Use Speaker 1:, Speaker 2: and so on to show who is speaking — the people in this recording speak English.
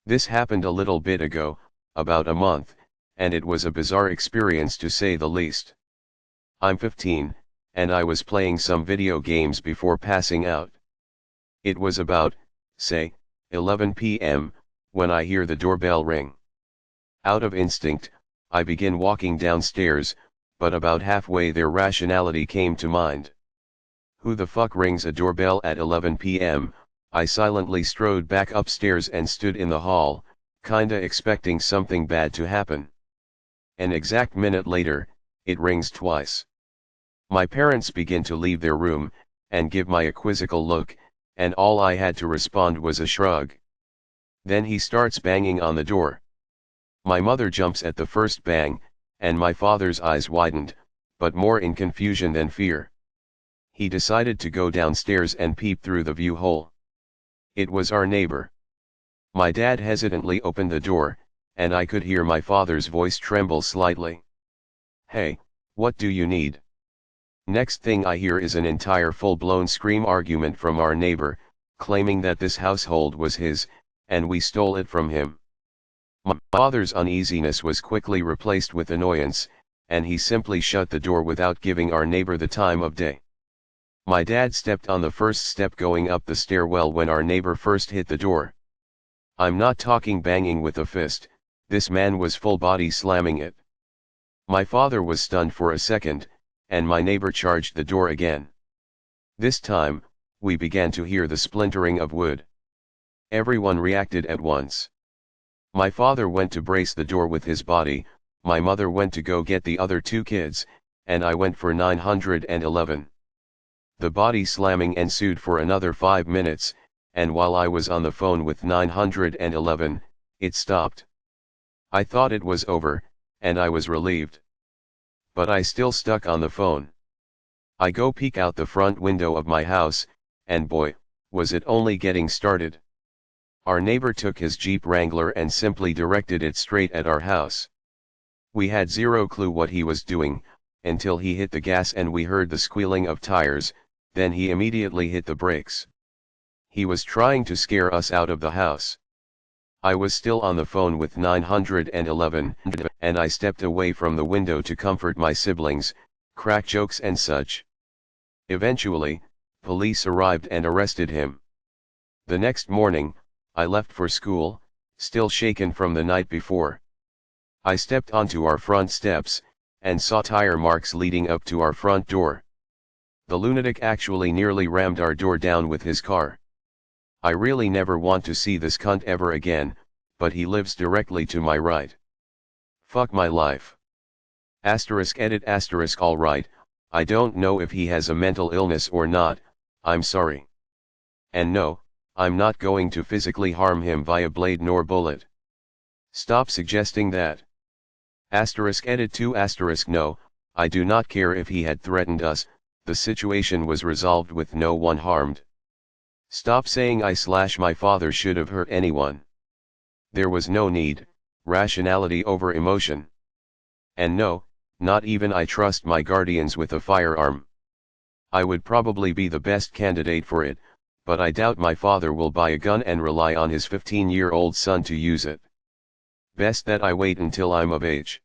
Speaker 1: This happened a little bit ago, about a month, and it was a bizarre experience to say the least. I'm 15, and I was playing some video games before passing out. It was about, say, 11 p.m., when I hear the doorbell ring. Out of instinct, I begin walking downstairs, but about halfway there rationality came to mind. Who the fuck rings a doorbell at 11 p.m.? I silently strode back upstairs and stood in the hall, kinda expecting something bad to happen. An exact minute later, it rings twice. My parents begin to leave their room, and give me a quizzical look, and all I had to respond was a shrug. Then he starts banging on the door. My mother jumps at the first bang, and my father's eyes widened, but more in confusion than fear. He decided to go downstairs and peep through the view hole. It was our neighbor. My dad hesitantly opened the door, and I could hear my father's voice tremble slightly. "Hey, what do you need?" Next thing I hear is an entire full-blown scream argument from our neighbor, claiming that this household was his, and we stole it from him. My father's uneasiness was quickly replaced with annoyance, and he simply shut the door without giving our neighbor the time of day. My dad stepped on the first step going up the stairwell when our neighbor first hit the door. I'm not talking banging with a fist, this man was full body slamming it. My father was stunned for a second, and my neighbor charged the door again. This time, we began to hear the splintering of wood. Everyone reacted at once. My father went to brace the door with his body, my mother went to go get the other two kids, and I went for 911. The body slamming ensued for another 5 minutes, and while I was on the phone with 911, it stopped. I thought it was over, and I was relieved. But I still stuck on the phone. I go peek out the front window of my house, and boy, was it only getting started. Our neighbor took his Jeep Wrangler and simply directed it straight at our house. We had zero clue what he was doing, until he hit the gas and we heard the squealing of tires, then he immediately hit the brakes. He was trying to scare us out of the house. I was still on the phone with 911, and I stepped away from the window to comfort my siblings, crack jokes and such. Eventually, police arrived and arrested him. The next morning, I left for school, still shaken from the night before. I stepped onto our front steps, and saw tire marks leading up to our front door. The lunatic actually nearly rammed our door down with his car. I really never want to see this cunt ever again, but he lives directly to my right. Fuck my life. Edit alright, I don't know if he has a mental illness or not, I'm sorry. And no, I'm not going to physically harm him via blade nor bullet. Stop suggesting that. Edit no, I do not care if he had threatened us, the situation was resolved with no one harmed. Stop saying my father should have hurt anyone. There was no need, rationality over emotion. And no, not even I trust my guardians with a firearm. I would probably be the best candidate for it, but I doubt my father will buy a gun and rely on his 15-year-old son to use it. Best that I wait until I'm of age.